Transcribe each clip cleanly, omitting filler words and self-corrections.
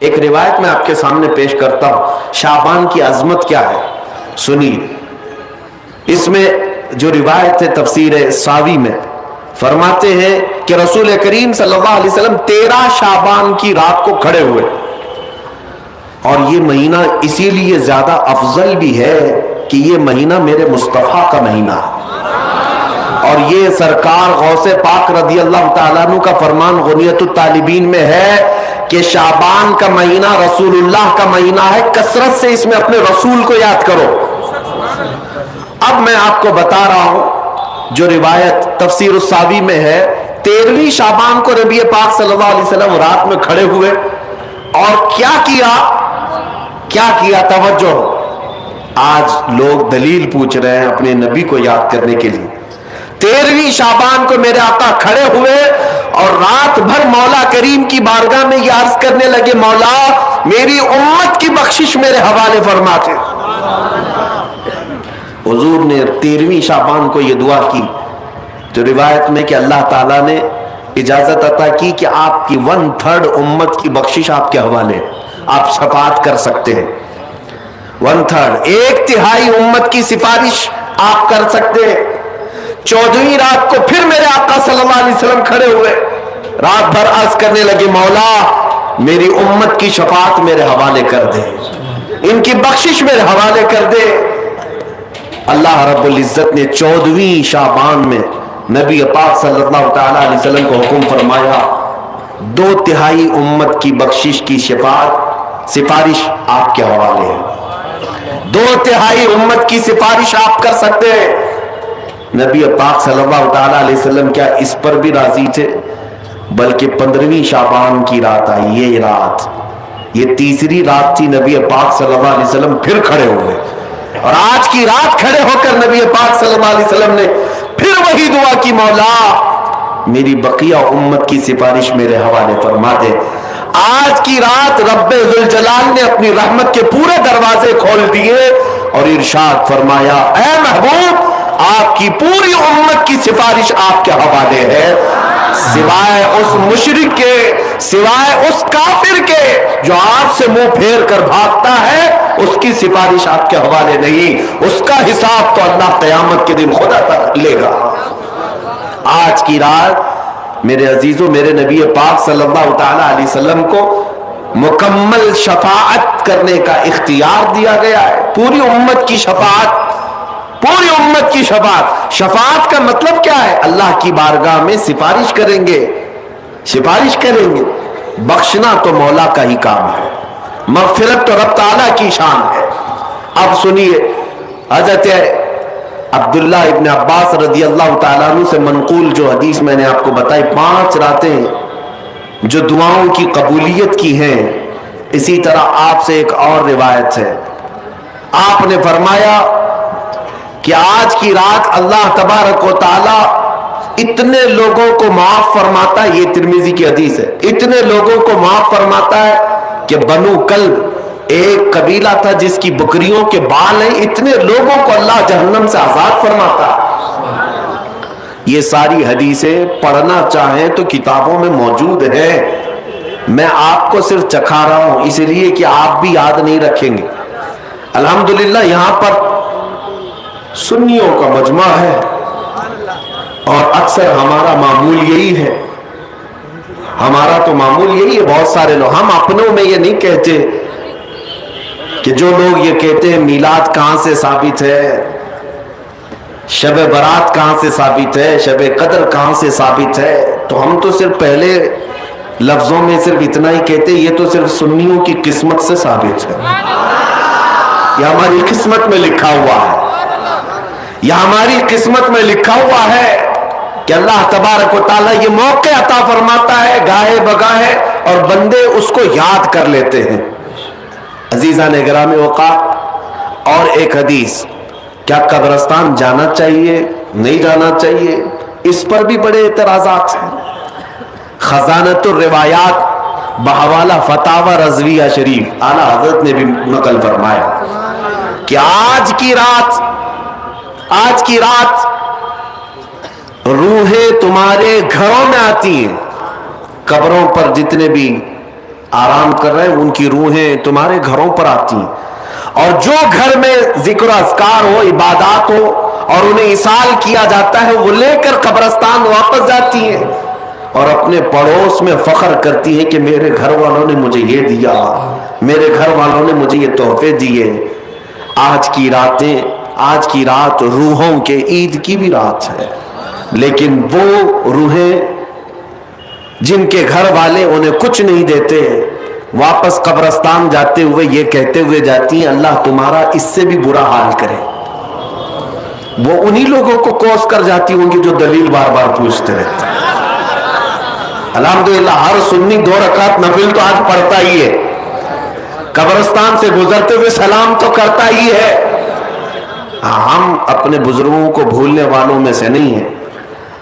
ایک روایت میں آپ کے سامنے پیش کرتا ہوں، شعبان کی عظمت کیا ہے سنیے۔ اس میں جو روایت ہے تفسیر ساوی میں فرماتے ہیں کہ رسول کریم صلی اللہ علیہ وسلم 13 شعبان کی رات کو کھڑے ہوئے، اور یہ مہینہ اسی لیے زیادہ افضل بھی ہے کہ یہ مہینہ میرے مصطفیٰ کا مہینہ ہے، اور یہ سرکار غوث پاک رضی اللہ تعالیٰ عنہ کا فرمان غنیت الطالبین میں ہے کہ شعبان کا مہینہ رسول اللہ کا مہینہ ہے، کثرت سے اس میں اپنے رسول کو یاد کرو۔ اب میں آپ کو بتا رہا ہوں جو روایت تفسیر الساوی میں ہے، 13ویں شعبان کو نبی پاک صلی اللہ علیہ وسلم رات میں کھڑے ہوئے اور کیا کیا توجہ۔ آج لوگ دلیل پوچھ رہے ہیں اپنے نبی کو یاد کرنے کے لیے۔ 13ویں شعبان کو میرے آقا کھڑے ہوئے اور رات بھر مولا کریم کی بارگاہ میں یہ عرض کرنے لگے، مولا میری امت کی بخشش میرے حوالے فرما دے۔ حضور نے 13ویں شعبان کو یہ دعا کی تو روایت میں کہ اللہ تعالیٰ نے اجازت عطا کی کہ آپ کی 1/3 امت کی بخشش آپ کے حوالے، آپ شفاعت کر سکتے ہیں۔ 1/3 1/3 امت کی سفارش آپ کر سکتے ہیں۔ 14ویں رات کو پھر میرے آقا صلی اللہ علیہ وسلم کھڑے ہوئے، رات بھر عرض کرنے لگے، مولا میری امت کی شفاعت میرے حوالے کر دے، ان کی بخشش میرے حوالے کر دے۔ اللہ رب العزت نے 14ویں شعبان میں نبی پاک صلی اللہ تعالی علیہ وسلم کو حکم فرمایا، 2/3 امت کی بخشش کی سفارش آپ کے حوالے ہے، 2/3 امت کی سفارش آپ کر سکتے ہیں۔ نبی پاک صلی اللہ تعالی علیہ وسلم کیا اس پر بھی راضی تھے، بلکہ 15ویں شعبان کی رات آئی، یہ تیسری رات تھی، نبی پاک صلی اللہ علیہ وسلم پھر کھڑے ہوئے، اور آج کی رات کھڑے ہو کر نبی پاک صلی اللہ علیہ وسلم نے پھر وہی دعا کی، مولا میری بقیہ امت کی سفارش میرے حوالے فرما دے۔ آج کی رات رب ذوالجلال نے اپنی رحمت کے پورے دروازے کھول دیے اور ارشاد فرمایا، اے محبوب آپ کی پوری امت کی سفارش آپ کے حوالے ہے، سوائے اس مشرک کے، سوائے اس کافر کے جو آپ سے منہ پھیر کر بھاگتا ہے، اس کی سفارش آپ کے حوالے نہیں، اس کا حساب تو اللہ قیامت کے دن خدا تک لے گا۔ آج کی رات میرے عزیزوں، میرے نبی پاک صلی اللہ تعالی علیہ وسلم کو مکمل شفاعت کرنے کا اختیار دیا گیا ہے، پوری امت کی شفاعت، پوری امت کی شفاعت۔ شفاعت کا مطلب کیا ہے؟ اللہ کی بارگاہ میں سفارش کریں گے، سفارش کریں گے۔ بخشنا تو مولا کا ہی کام ہے، مغفرت تو رب تعالیٰ کی شان ہے۔ اب سنیے، حضرت عبداللہ ابن عباس رضی اللہ تعالیٰ عنہ سے منقول جو حدیث میں نے آپ کو بتائی، 5 راتیں جو دعاؤں کی قبولیت کی ہیں، اسی طرح آپ سے ایک اور روایت ہے، آپ نے فرمایا کہ آج کی رات اللہ تبارک و تعالی اتنے لوگوں کو معاف فرماتا ہے، یہ ترمذی کی حدیث ہے، اتنے لوگوں کو معاف فرماتا ہے کہ بنو کلب ایک قبیلہ تھا جس کی بکریوں کے بال ہیں، اتنے لوگوں کو اللہ جہنم سے آزاد فرماتا ہے۔ یہ ساری حدیثیں پڑھنا چاہیں تو کتابوں میں موجود ہیں، میں آپ کو صرف چکھا رہا ہوں اس لیے کہ آپ بھی یاد نہیں رکھیں گے۔ الحمدللہ یہاں پر سنیوں کا مجمع ہے اور اکثر ہمارا معمول یہی ہے، ہمارا تو معمول یہی ہے، بہت سارے لوگ، ہم اپنوں میں یہ نہیں کہتے کہ جو لوگ یہ کہتے ہیں میلاد کہاں سے ثابت ہے، شب برات کہاں سے ثابت ہے، شب قدر کہاں سے ثابت ہے، تو ہم تو صرف پہلے لفظوں میں صرف اتنا ہی کہتے ہیں، یہ تو صرف سنیوں کی قسمت سے ثابت ہے، یہ ہماری قسمت میں لکھا ہوا ہے، یہ ہماری قسمت میں لکھا ہوا ہے کہ اللہ تبارک و تعالیٰ یہ موقع عطا فرماتا ہے گاہے بگاہے اور بندے اس کو یاد کر لیتے ہیں۔ عزیزان گرامی اوقات، اور ایک حدیث، کیا قبرستان جانا چاہیے نہیں جانا چاہیے، اس پر بھی بڑے اعتراضات ہیں۔ خزانۃ الروایات بحوالہ فتاوی رضویہ شریف اعلیٰ حضرت نے بھی نقل فرمایا کہ آج کی رات روحیں تمہارے گھروں میں آتی ہیں، قبروں پر جتنے بھی आराम कर रहे हैं, उनकी रूहें तुम्हारे घरों पर आती हैं। और जो घर में जिक्र अज़कार हो, इबादत हो और उन्हें इसाल किया जाता है, वो लेकर कब्रिस्तान वापस जाती हैं और अपने पड़ोस में फख्र करती है कि मेरे घर वालों ने मुझे ये दिया, मेरे घर वालों ने मुझे ये तोहफे दिए। आज की रात रूहों के ईद की भी रात है, लेकिन वो रूहें जिनके घर वाले उन्हें कुछ नहीं देते, वापस कब्रिस्तान जाते हुए ये कहते हुए जाती हैं, अल्लाह तुम्हारा इससे भी बुरा हाल करे। वो उन्हीं लोगों को कोस कर जाती होंगी जो दलील बार बार पूछते रहते हैं। अल्हम्दुलिल्लाह हर सुन्नी 2 रकात नफिल तो आज पढ़ता ही है, कब्रिस्तान से गुजरते हुए सलाम तो करता ही है। हम अपने बुजुर्गों को भूलने वालों में से नहीं है,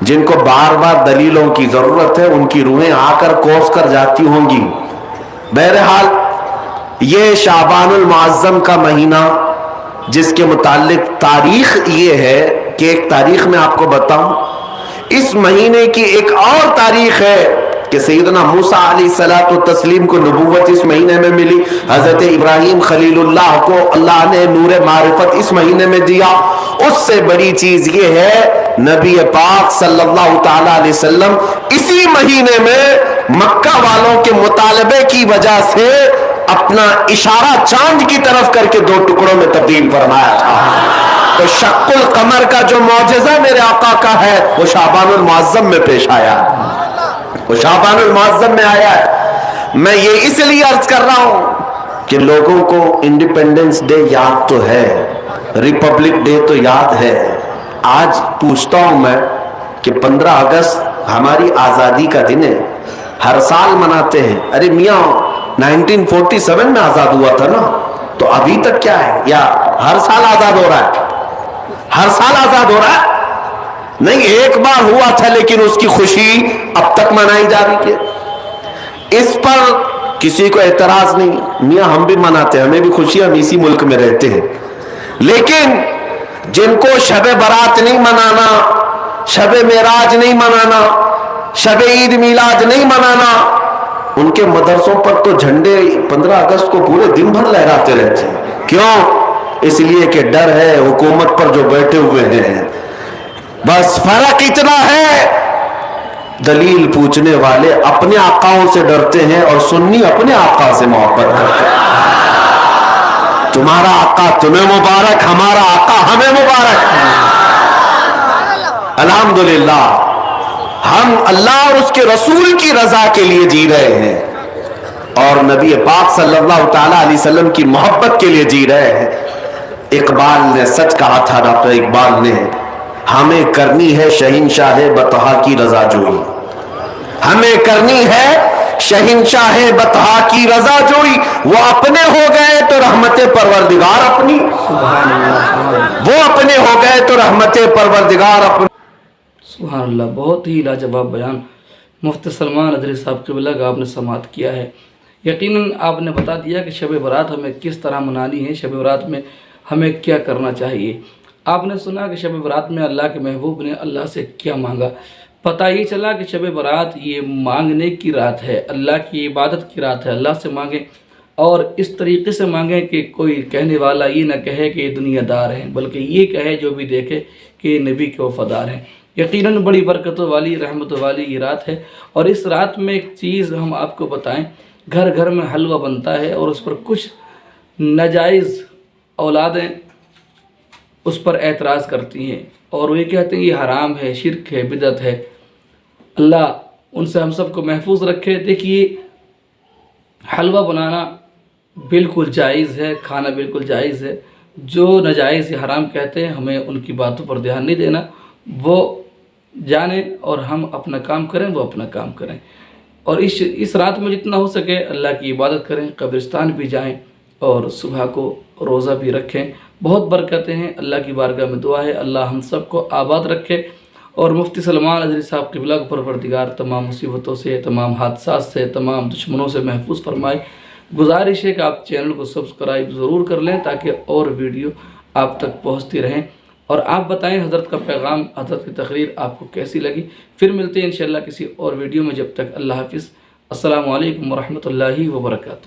जिनको बार बार दलीलों की जरूरत है, उनकी रूहें आकर कोस कर जाती होंगी। बहरहाल ये शाबानुल मुअज्जम का महीना, जिसके मुतालिक तारीख ये है कि एक तारीख में आपको बताऊं, इस महीने की एक और तारीख है कि सैयदना मूसा अलैहिस्सलातु तस्लीम को नबूवत इस महीने में मिली। हजरत इब्राहिम खलीलुल्लाह को अल्लाह ने नूर मारिफत इस महीने में दिया। उससे बड़ी चीज ये है, नबी पाक सल्लल्लाहु तआला अलैहि वसल्लम इसी महीने में मक्का वालों के मुतालबे की वजह से अपना इशारा चांद की तरफ करके 2 टुकड़ों में तब्दील फरमाया था। तो शक्कुल कमर का जो मौजज़ा मेरे आका का है, वो शाबानुल मुअज्जम में पेश आया, वो शाबानुल मुअज्जम में आया है। मैं ये इसलिए अर्ज कर रहा हूं कि लोगों को इंडिपेंडेंस डे याद तो है, रिपब्लिक डे तो याद है। आज पूछता हूं मैं कि 15 अगस्त हमारी आजादी का दिन है, हर साल मनाते हैं। अरे मियाँ 1947 में आजाद हुआ था ना, तो अभी तक क्या है? या हर साल आजाद हो रहा है? हर साल आजाद हो रहा है? नहीं, एक बार हुआ था, लेकिन उसकी खुशी अब तक मनाई जा रही है। इस पर किसी को एतराज नहीं, मियाँ हम भी मनाते हैं, हमें भी खुशी, हम इसी मुल्क में रहते हैं। लेकिन जिनको शबे बारात नहीं मनाना, शबे मेराज नहीं मनाना, शबे ईद मिलाद नहीं मनाना, उनके मदरसों पर तो झंडे 15 अगस्त को पूरे दिन भर लहराते रहते हैं। क्यों? इसलिए कि डर है हुकूमत पर जो बैठे हुए हैं। बस फर्क इतना है, दलील पूछने वाले अपने आकाओं से डरते हैं और सुन्नी अपने आका से मोहब्बत करते हैं। तुम्हारा आका तुम्हें मुबारक, हमारा आका हमें मुबारक। अल्हम्दुलिल्लाह हम अल्लाह और उसके रसूल की रजा के लिए जी रहे हैं और नबी पाक सल्लल्लाहु तआला अलैहि वसल्लम की मोहब्बत के लिए जी रहे हैं। इकबाल ने सच कहा था, डॉक्टर इकबाल ने, हमें करनी है शहंशाह बतहा की रजा जोई, हमें करनी है शहंशाह बतहा की रजा जोई। वो अपने हो गए तो रहमते परवरदिगार अपनी, वो अपने हो गए तो रहमते परवरदिगार अपनी। सुभान अल्लाह, बहुत ही लाजवाब बयान मुफ्ती सलमान अदरी साहब क़िबला का आपने समाअत किया है। यकीनन आपने बता दिया कि शब बारात हमें किस तरह मनानी है, शब बारात में हमें क्या करना चाहिए। आपने सुना कि शब बारात में अल्लाह के महबूब ने अल्लाह से क्या मांगा। पता ये चला कि शब बारात ये मांगने की रात है, अल्लाह की इबादत की रात है। अल्लाह से मांगें और इस तरीके से मांगें कि कोई कहने वाला ये ना कहे कि ये दुनियादार हैं, बल्कि ये कहे जो भी देखे कि ये नबी के वफ़ादार हैं। यकीनन बड़ी बरकतों वाली, रहमतों वाली ये रात है। और इस रात में एक चीज़ हम आपको बताएं, घर घर में हलवा बनता है और उस पर कुछ नाजायज़ औलादें उस पर एतराज़ करती हैं और वो ये कहते हैं ये हराम है, शिरक है, बिदअत है। अल्लाह उनसे हम सबको महफूज रखे। देखिए, हलवा बनाना बिल्कुल जायज़ है, खाना बिल्कुल जायज़ है। जो नाजायज़ या हराम कहते हैं, हमें उनकी बातों पर ध्यान नहीं देना, वो जाने और हम अपना काम करें, वो अपना काम करें। और इस रात में जितना हो सके अल्लाह की इबादत करें, कब्रिस्तान भी जाएं और सुबह को रोज़ा भी रखें। बहुत बरकतें हैं। अल्लाह की बारगाह में दुआ है अल्लाह हम सबको आबाद रखे और मुफ्ती सलमान अदरी साहब क़िबला को परवरदिगार तमाम मुसीबतों से, तमाम हादसात से, तमाम दुश्मनों से महफूज फरमाए। गुजारिश है कि आप चैनल को सब्सक्राइब ज़रूर कर लें ताकि और वीडियो आप तक पहुँचती रहें। और आप बताएं हज़रत का पैगाम, हज़रत की तकरीर आपको कैसी लगी। फिर मिलते हैं इंशाअल्लाह किसी और वीडियो में। जब तक अल्लाह हाफ़िज़। السلام علیکم ورحمۃ اللہ وبرکاتہ۔